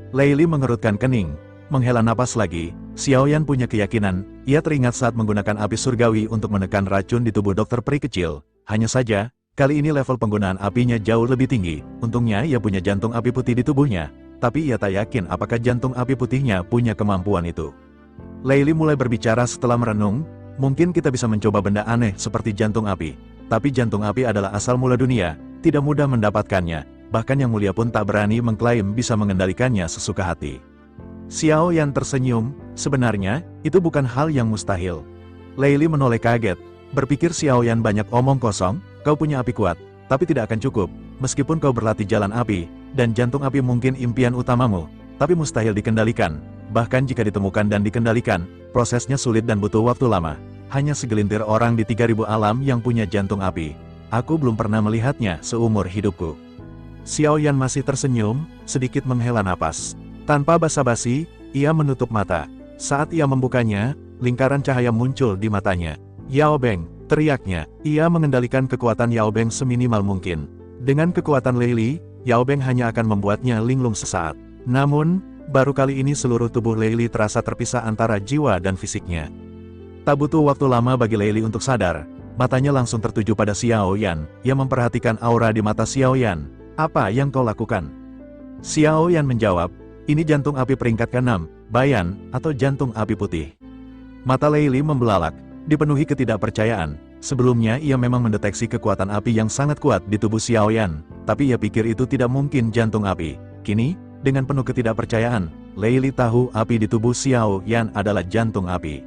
Lei Li mengerutkan kening, menghela napas lagi. Xiao Yan punya keyakinan. Ia teringat saat menggunakan api surgawi untuk menekan racun di tubuh dokter peri kecil. Hanya saja, kali ini level penggunaan apinya jauh lebih tinggi. Untungnya ia punya jantung api putih di tubuhnya. Tapi ia tak yakin apakah jantung api putihnya punya kemampuan itu. Lei Li mulai berbicara setelah merenung. Mungkin kita bisa mencoba benda aneh seperti jantung api. Tapi jantung api adalah asal mula dunia, tidak mudah mendapatkannya. Bahkan yang mulia pun tak berani mengklaim bisa mengendalikannya sesuka hati. Xiao Yan tersenyum, sebenarnya, itu bukan hal yang mustahil. Lei Li menoleh kaget, berpikir Xiao Yan banyak omong kosong. Kau punya api kuat, tapi tidak akan cukup. Meskipun kau berlatih jalan api, dan jantung api mungkin impian utamamu, tapi mustahil dikendalikan. Bahkan jika ditemukan dan dikendalikan, prosesnya sulit dan butuh waktu lama. Hanya segelintir orang di 3000 alam yang punya jantung api. Aku belum pernah melihatnya seumur hidupku. Xiao Yan masih tersenyum, sedikit menghela napas. Tanpa basa-basi, ia menutup mata. Saat ia membukanya, lingkaran cahaya muncul di matanya. Yao Beng, teriaknya. Ia mengendalikan kekuatan Yao Beng seminimal mungkin. Dengan kekuatan Lei Li, Yao Beng hanya akan membuatnya linglung sesaat. Namun, baru kali ini seluruh tubuh Lei Li terasa terpisah antara jiwa dan fisiknya. Tak butuh waktu lama bagi Lei Li untuk sadar. Matanya langsung tertuju pada Xiao Yan. Ia memperhatikan aura di mata Xiao Yan. Apa yang kau lakukan? Xiao Yan menjawab, ini jantung api peringkat ke-6, Bayan, atau jantung api putih. Mata Lei Li membelalak, dipenuhi ketidakpercayaan. Sebelumnya ia memang mendeteksi kekuatan api yang sangat kuat di tubuh Xiao Yan, tapi ia pikir itu tidak mungkin jantung api. Kini, dengan penuh ketidakpercayaan, Lei Li tahu api di tubuh Xiao Yan adalah jantung api.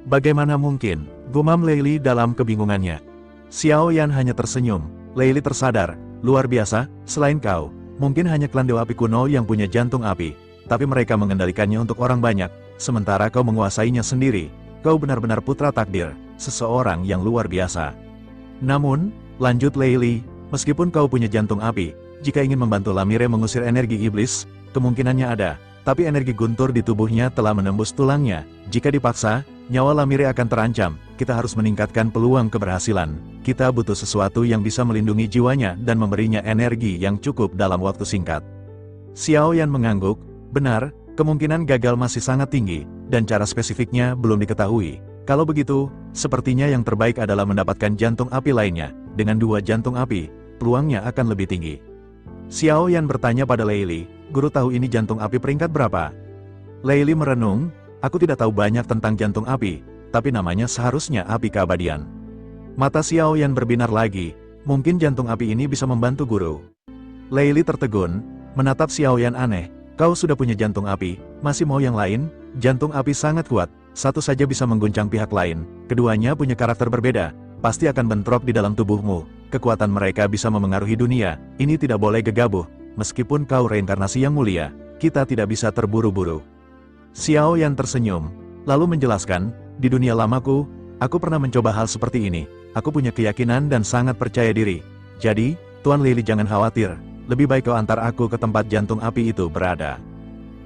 Bagaimana mungkin? Gumam Lei Li dalam kebingungannya. Xiao Yan hanya tersenyum. Lei Li tersadar, luar biasa, selain kau, mungkin hanya klan Dewa Api kuno yang punya jantung api, tapi mereka mengendalikannya untuk orang banyak, sementara kau menguasainya sendiri. Kau benar-benar putra takdir, seseorang yang luar biasa. Namun, lanjut Lei Li, meskipun kau punya jantung api, jika ingin membantu Lamire mengusir energi iblis, kemungkinannya ada. Tapi energi guntur di tubuhnya telah menembus tulangnya. Jika dipaksa, nyawa Lamire akan terancam. Kita harus meningkatkan peluang keberhasilan. Kita butuh sesuatu yang bisa melindungi jiwanya dan memberinya energi yang cukup dalam waktu singkat. Xiao Yan mengangguk. Benar, kemungkinan gagal masih sangat tinggi, dan cara spesifiknya belum diketahui. Kalau begitu, sepertinya yang terbaik adalah mendapatkan jantung api lainnya. Dengan 2 jantung api, peluangnya akan lebih tinggi. Xiao Yan bertanya pada Lei Li, guru tahu ini jantung api peringkat berapa? Lei Li merenung, aku tidak tahu banyak tentang jantung api, tapi namanya seharusnya api keabadian. Mata Xiao Yan berbinar lagi, mungkin jantung api ini bisa membantu guru. Lei Li tertegun, menatap Xiao Yan aneh, kau sudah punya jantung api, masih mau yang lain? Jantung api sangat kuat, satu saja bisa mengguncang pihak lain, keduanya punya karakter berbeda, pasti akan bentrok di dalam tubuhmu. Kekuatan mereka bisa memengaruhi dunia, ini tidak boleh gegabah, meskipun kau reinkarnasi yang mulia, kita tidak bisa terburu-buru. Xiao Yan tersenyum, lalu menjelaskan, di dunia lamaku, aku pernah mencoba hal seperti ini, aku punya keyakinan dan sangat percaya diri. Jadi, Tuan Lei Li jangan khawatir, lebih baik kau antar aku ke tempat jantung api itu berada.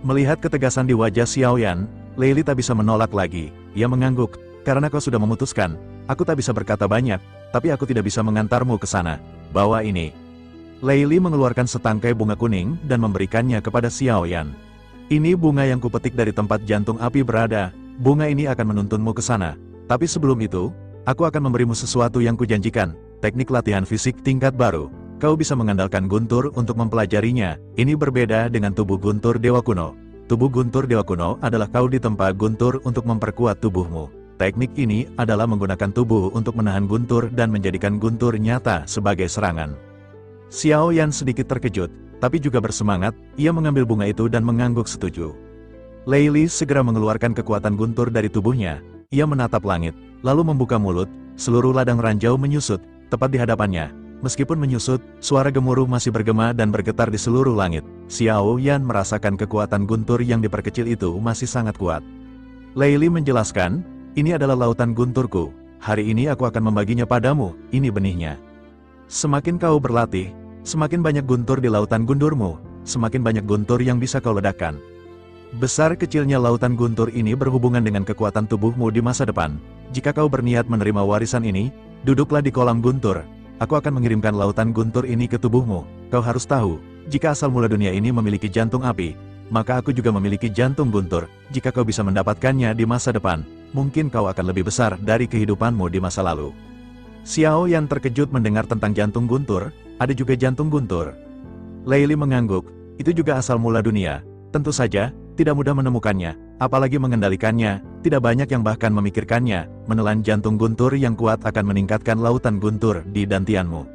Melihat ketegasan di wajah Xiao Yan, Lei Li tak bisa menolak lagi, ia mengangguk, karena kau sudah memutuskan, aku tak bisa berkata banyak, tapi aku tidak bisa mengantarmu ke sana. Bawa ini. Lei Li mengeluarkan setangkai bunga kuning dan memberikannya kepada Xiao Yan. Ini bunga yang kupetik dari tempat jantung api berada, bunga ini akan menuntunmu ke sana. Tapi sebelum itu, aku akan memberimu sesuatu yang kujanjikan, teknik latihan fisik tingkat baru. Kau bisa mengandalkan guntur untuk mempelajarinya, ini berbeda dengan tubuh guntur Dewa Kuno. Tubuh guntur Dewa Kuno adalah kau ditempa guntur untuk memperkuat tubuhmu. Teknik ini adalah menggunakan tubuh untuk menahan guntur dan menjadikan guntur nyata sebagai serangan. Xiao Yan sedikit terkejut, tapi juga bersemangat, ia mengambil bunga itu dan mengangguk setuju. Lei Li segera mengeluarkan kekuatan guntur dari tubuhnya, ia menatap langit, lalu membuka mulut, seluruh ladang ranjau menyusut, tepat di hadapannya. Meskipun menyusut, suara gemuruh masih bergema dan bergetar di seluruh langit. Xiao Yan merasakan kekuatan guntur yang diperkecil itu masih sangat kuat. Lei Li menjelaskan, ini adalah lautan gunturku, hari ini aku akan membaginya padamu, ini benihnya. Semakin kau berlatih, semakin banyak guntur di lautan gundurmu, semakin banyak guntur yang bisa kau ledakkan. Besar kecilnya lautan guntur ini berhubungan dengan kekuatan tubuhmu di masa depan. Jika kau berniat menerima warisan ini, duduklah di kolam guntur. Aku akan mengirimkan lautan guntur ini ke tubuhmu. Kau harus tahu, jika asal mula dunia ini memiliki jantung api, maka aku juga memiliki jantung guntur. Jika kau bisa mendapatkannya di masa depan, mungkin kau akan lebih besar dari kehidupanmu di masa lalu. Xiao Yan terkejut mendengar tentang jantung guntur, ada juga jantung guntur. Lei Li mengangguk, itu juga asal mula dunia. Tentu saja, tidak mudah menemukannya, apalagi mengendalikannya, tidak banyak yang bahkan memikirkannya. Menelan jantung guntur yang kuat akan meningkatkan lautan guntur di dantianmu.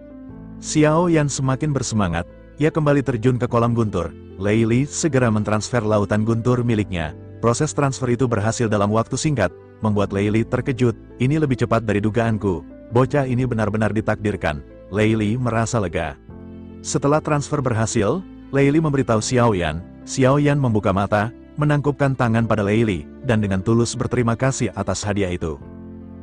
Xiao Yan semakin bersemangat, ia kembali terjun ke kolam guntur. Lei Li segera mentransfer lautan guntur miliknya. Proses transfer itu berhasil dalam waktu singkat, membuat Lei Li terkejut, ini lebih cepat dari dugaanku. Bocah ini benar-benar ditakdirkan. Lei Li merasa lega. Setelah transfer berhasil, Lei Li memberitahu Xiao Yan. Xiao Yan membuka mata, menangkupkan tangan pada Lei Li, dan dengan tulus berterima kasih atas hadiah itu.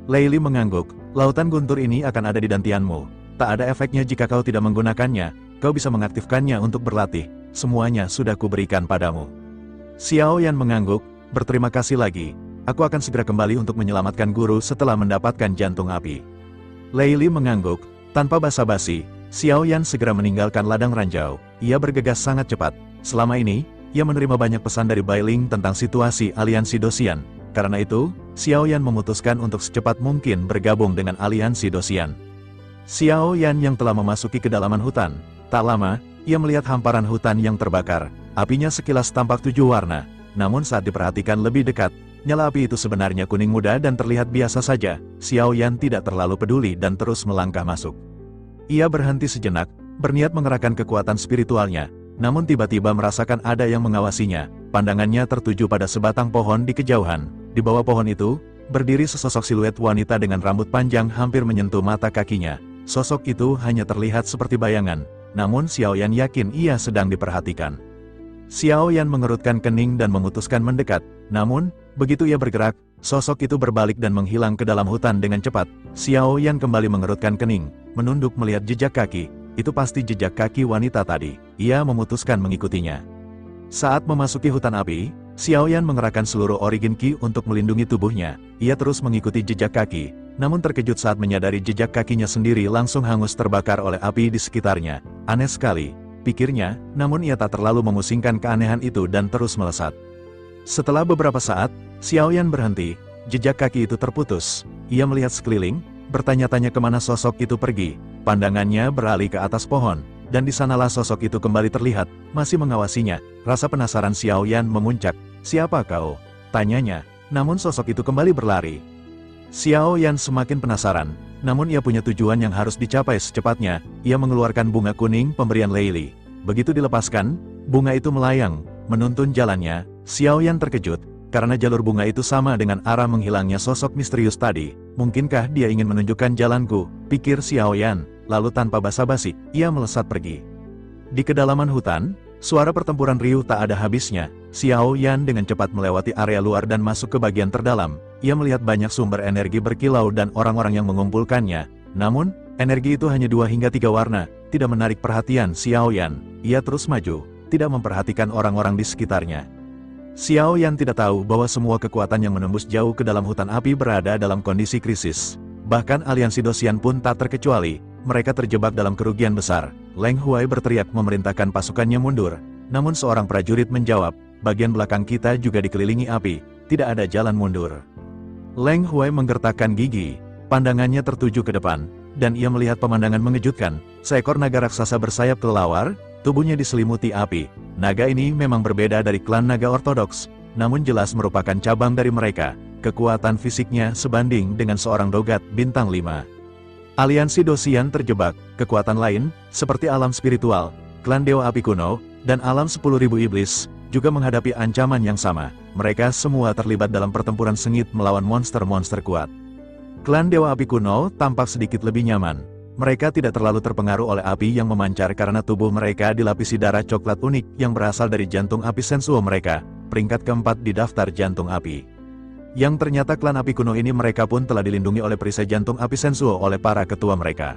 Lei Li mengangguk, lautan guntur ini akan ada di dantianmu. Tak ada efeknya jika kau tidak menggunakannya, kau bisa mengaktifkannya untuk berlatih, semuanya sudah kuberikan padamu. Xiao Yan mengangguk, berterima kasih lagi, aku akan segera kembali untuk menyelamatkan guru setelah mendapatkan jantung api. Lei Li mengangguk, tanpa basa-basi, Xiao Yan segera meninggalkan ladang ranjau, ia bergegas sangat cepat. Selama ini, ia menerima banyak pesan dari Bai Ling tentang situasi aliansi Dosian. Karena itu, Xiao Yan memutuskan untuk secepat mungkin bergabung dengan aliansi Dosian. Xiao Yan yang telah memasuki kedalaman hutan. Tak lama, ia melihat hamparan hutan yang terbakar. Apinya sekilas tampak 7 warna. Namun saat diperhatikan lebih dekat, nyala api itu sebenarnya kuning muda dan terlihat biasa saja. Xiao Yan tidak terlalu peduli dan terus melangkah masuk. Ia berhenti sejenak, berniat mengerahkan kekuatan spiritualnya. Namun tiba-tiba merasakan ada yang mengawasinya. Pandangannya tertuju pada sebatang pohon di kejauhan. Di bawah pohon itu, berdiri sesosok siluet wanita dengan rambut panjang hampir menyentuh mata kakinya. Sosok itu hanya terlihat seperti bayangan. Namun Xiao Yan yakin ia sedang diperhatikan. Xiao Yan mengerutkan kening dan memutuskan mendekat. Namun, begitu ia bergerak, sosok itu berbalik dan menghilang ke dalam hutan dengan cepat. Xiao Yan kembali mengerutkan kening, menunduk melihat jejak kaki. Itu pasti jejak kaki wanita tadi. Ia memutuskan mengikutinya. Saat memasuki hutan api, Xiaoyan mengerahkan seluruh origin Qi untuk melindungi tubuhnya. Ia terus mengikuti jejak kaki, namun terkejut saat menyadari jejak kakinya sendiri langsung hangus terbakar oleh api di sekitarnya. Aneh sekali, pikirnya, namun ia tak terlalu memusingkan keanehan itu dan terus melesat. Setelah beberapa saat, Xiaoyan berhenti, jejak kaki itu terputus. Ia melihat sekeliling, bertanya-tanya kemana sosok itu pergi. Pandangannya beralih ke atas pohon, dan di sanalah sosok itu kembali terlihat, masih mengawasinya. Rasa penasaran Xiaoyan memuncak. "Siapa kau?" tanyanya, namun sosok itu kembali berlari. Xiaoyan semakin penasaran, namun ia punya tujuan yang harus dicapai secepatnya. Ia mengeluarkan bunga kuning pemberian Leili. Begitu dilepaskan, bunga itu melayang, menuntun jalannya. Xiaoyan terkejut, karena jalur bunga itu sama dengan arah menghilangnya sosok misterius tadi. Mungkinkah dia ingin menunjukkan jalanku, pikir Xiaoyan. Lalu tanpa basa-basi, ia melesat pergi. Di kedalaman hutan, suara pertempuran riuh tak ada habisnya. Xiaoyan dengan cepat melewati area luar dan masuk ke bagian terdalam. Ia melihat banyak sumber energi berkilau dan orang-orang yang mengumpulkannya. Namun, energi itu hanya 2 hingga 3 warna, tidak menarik perhatian Xiaoyan. Ia terus maju, tidak memperhatikan orang-orang di sekitarnya. Xiaoyan tidak tahu bahwa semua kekuatan yang menembus jauh ke dalam hutan api berada dalam kondisi krisis. Bahkan aliansi Dosian pun tak terkecuali. Mereka terjebak dalam kerugian besar. Leng Huai berteriak memerintahkan pasukannya mundur. Namun seorang prajurit menjawab, "Bagian belakang kita juga dikelilingi api, tidak ada jalan mundur." Leng Huai menggertakkan gigi, pandangannya tertuju ke depan, dan ia melihat pemandangan mengejutkan. Seekor naga raksasa bersayap kelelawar, tubuhnya diselimuti api. Naga ini memang berbeda dari klan naga ortodoks, namun jelas merupakan cabang dari mereka. Kekuatan fisiknya sebanding dengan seorang dogat bintang 5. Aliansi Dosian terjebak. Kekuatan lain, seperti alam spiritual, klan Dewa Api Kuno, dan alam 10.000 iblis, juga menghadapi ancaman yang sama. Mereka semua terlibat dalam pertempuran sengit melawan monster-monster kuat. Klan Dewa Api Kuno tampak sedikit lebih nyaman. Mereka tidak terlalu terpengaruh oleh api yang memancar karena tubuh mereka dilapisi darah coklat unik yang berasal dari jantung api sensuo mereka, peringkat keempat di daftar jantung api. Yang ternyata klan api kuno ini mereka pun telah dilindungi oleh perisai jantung api sensuo oleh para ketua mereka.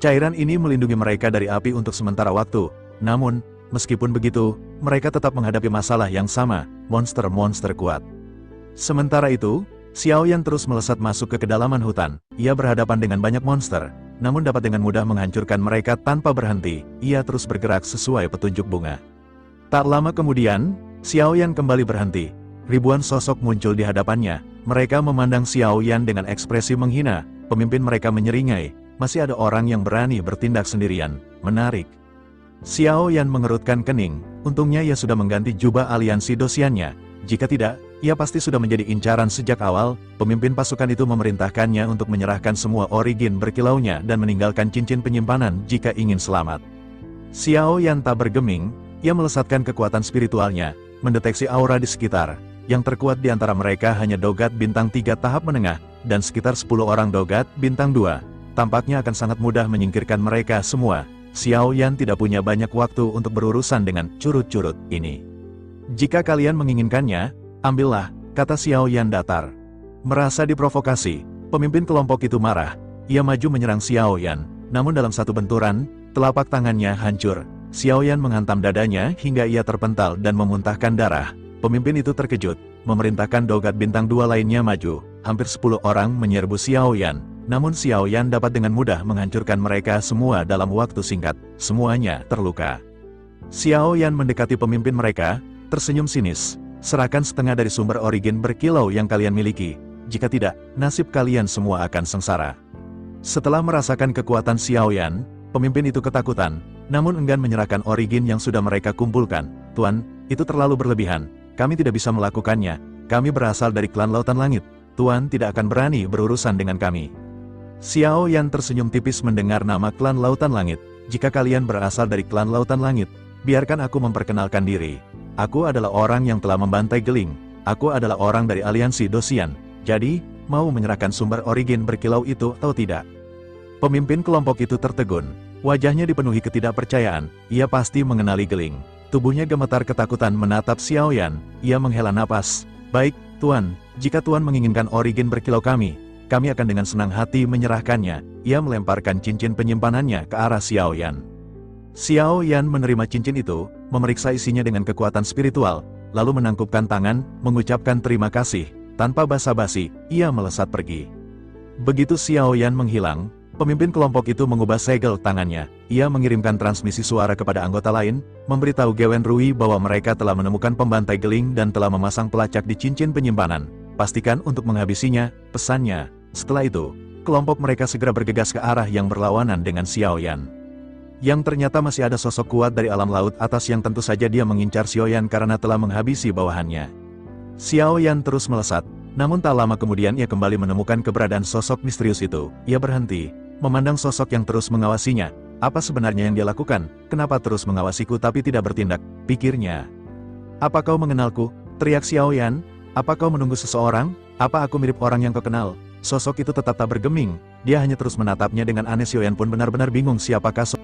Cairan ini melindungi mereka dari api untuk sementara waktu. Namun, meskipun begitu, mereka tetap menghadapi masalah yang sama, monster-monster kuat. Sementara itu, Xiaoyan terus melesat masuk ke kedalaman hutan. Ia berhadapan dengan banyak monster, namun dapat dengan mudah menghancurkan mereka tanpa berhenti. Ia terus bergerak sesuai petunjuk bunga. Tak lama kemudian, Xiaoyan kembali berhenti. Ribuan sosok muncul di hadapannya. Mereka memandang Xiaoyan dengan ekspresi menghina. Pemimpin mereka menyeringai. Masih ada orang yang berani bertindak sendirian. Menarik. Xiaoyan mengerutkan kening. Untungnya ia sudah mengganti jubah aliansi Dosiannya. Jika tidak, ia pasti sudah menjadi incaran sejak awal. Pemimpin pasukan itu memerintahkannya untuk menyerahkan semua origin berkilaunya dan meninggalkan cincin penyimpanan jika ingin selamat. Xiaoyan tak bergeming. Ia melesatkan kekuatan spiritualnya, mendeteksi aura di sekitar. Yang terkuat di antara mereka hanya dogat bintang 3 tahap menengah, dan sekitar 10 orang dogat bintang 2. Tampaknya akan sangat mudah menyingkirkan mereka semua. Xiaoyan tidak punya banyak waktu untuk berurusan dengan curut-curut ini. "Jika kalian menginginkannya, ambillah," kata Xiaoyan datar. Merasa diprovokasi, pemimpin kelompok itu marah. Ia maju menyerang Xiaoyan, namun dalam satu benturan, telapak tangannya hancur. Xiaoyan menghantam dadanya hingga ia terpental dan memuntahkan darah. Pemimpin itu terkejut, memerintahkan dogat bintang 2 lainnya maju. Hampir 10 orang menyerbu Xiaoyan, namun Xiaoyan dapat dengan mudah menghancurkan mereka semua dalam waktu singkat. Semuanya terluka. Xiaoyan mendekati pemimpin mereka, tersenyum sinis. "Serahkan setengah dari sumber origin berkilau yang kalian miliki. Jika tidak, nasib kalian semua akan sengsara." Setelah merasakan kekuatan Xiaoyan, pemimpin itu ketakutan, namun enggan menyerahkan origin yang sudah mereka kumpulkan. "Tuan, itu terlalu berlebihan. Kami tidak bisa melakukannya. Kami berasal dari klan Lautan Langit. Tuan tidak akan berani berurusan dengan kami." Xiaoyan tersenyum tipis mendengar nama klan Lautan Langit. "Jika kalian berasal dari klan Lautan Langit, biarkan aku memperkenalkan diri. Aku adalah orang yang telah membantai Geling. Aku adalah orang dari aliansi Dosian. Jadi, mau menyerahkan sumber origin berkilau itu atau tidak?" Pemimpin kelompok itu tertegun. Wajahnya dipenuhi ketidakpercayaan. Ia pasti mengenali Geling. Tubuhnya gemetar ketakutan menatap Xiaoyan. Ia menghela napas. "Baik, Tuan, jika Tuan menginginkan origin berkilau kami akan dengan senang hati menyerahkannya." Ia melemparkan cincin penyimpanannya ke arah Xiaoyan. Xiaoyan menerima cincin itu, memeriksa isinya dengan kekuatan spiritual, lalu menangkupkan tangan, mengucapkan terima kasih. Tanpa basa-basi, ia melesat pergi. Begitu Xiao Yan menghilang, pemimpin kelompok itu mengubah segel tangannya. Ia mengirimkan transmisi suara kepada anggota lain, memberitahu Gewen Rui bahwa mereka telah menemukan pembantai geling dan telah memasang pelacak di cincin penyimpanan. Pastikan untuk menghabisinya, pesannya. Setelah itu, kelompok mereka segera bergegas ke arah yang berlawanan dengan Xiao Yan. Yang ternyata masih ada sosok kuat dari alam laut atas yang tentu saja dia mengincar Xiao Yan karena telah menghabisi bawahannya. Xiao Yan terus melesat, namun tak lama kemudian ia kembali menemukan keberadaan sosok misterius itu. Ia berhenti, memandang sosok yang terus mengawasinya. Apa sebenarnya yang dia lakukan? Kenapa terus mengawasiku tapi tidak bertindak? Pikirnya. Apa kau mengenalku? Teriak Xiao Yan. Apa kau menunggu seseorang? Apa aku mirip orang yang kau kenal? Sosok itu tetap tak bergeming. Dia hanya terus menatapnya dengan aneh. Xiao Yan pun benar-benar bingung siapakah sosok